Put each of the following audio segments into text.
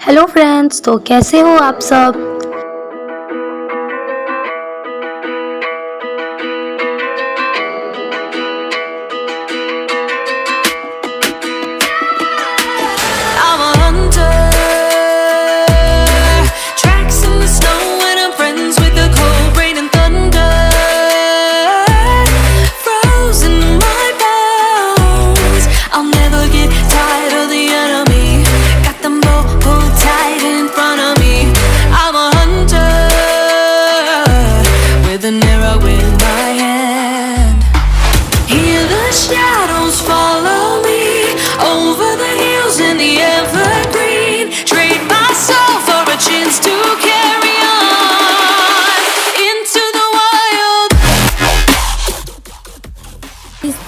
Hello friends, तो कैसे हो आप सब। I'm a hunter, tracks in the snow and I'm friends with the cold rain and thunder. Frozen in my bones, I'll never get tired of the enemy. Got them both pulled tight in front of me. I'm a hunter, with an arrow in my hand. Hear the shadows follow me over the hills in the evergreen. Trade my soul for a chance to carry on into the wild.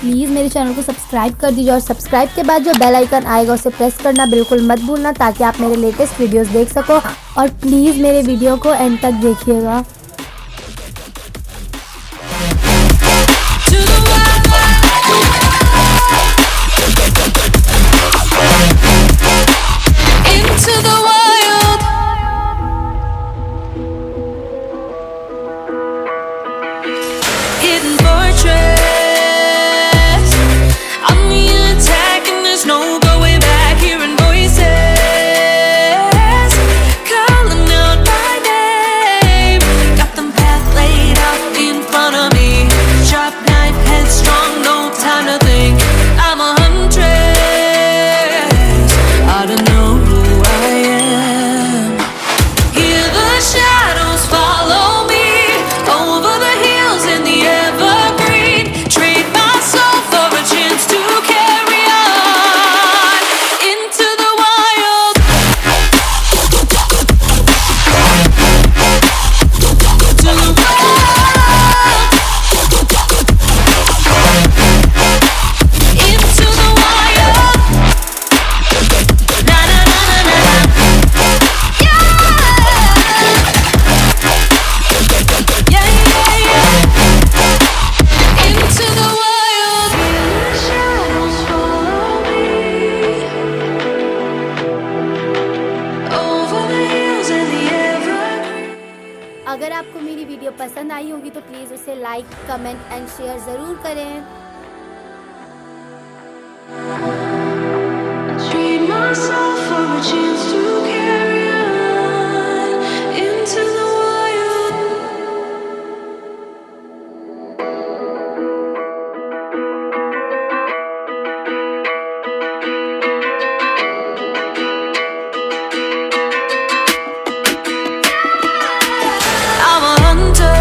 Please मेरे channel को subscribe कर दीजिए और subscribe के बाद जो bell icon आएगा उसे प्रेस करना बिल्कुल मत भूलना, ताकि आप मेरे लेटेस्ट वीडियोस देख सको। और प्लीज़ मेरे वीडियो को एंड तक देखिएगा। To the wild, into the wild. Hidden fortress, I'm the attack and there's no going back. Hearing voices calling out my name. Got them path laid out in front of me. Sharp knife, headstrong, no time to think. I'm a huntress, I don't know who I am. Hear the shadows follow me over the hills in the evergreen. Trade my soul for a chance to carry on into the wild. To the wild. Into the wild. Na na na na na na. Yeah. Yeah, yeah, yeah. Into the wild. The shadows follow me over the hills and the evergreen. अगर आपको मेरी video पसंद आई होगी तो please उसे like, comment and share ज़रूर करें। Trade myself for a chance to carry on into the wild. I'm a hunter,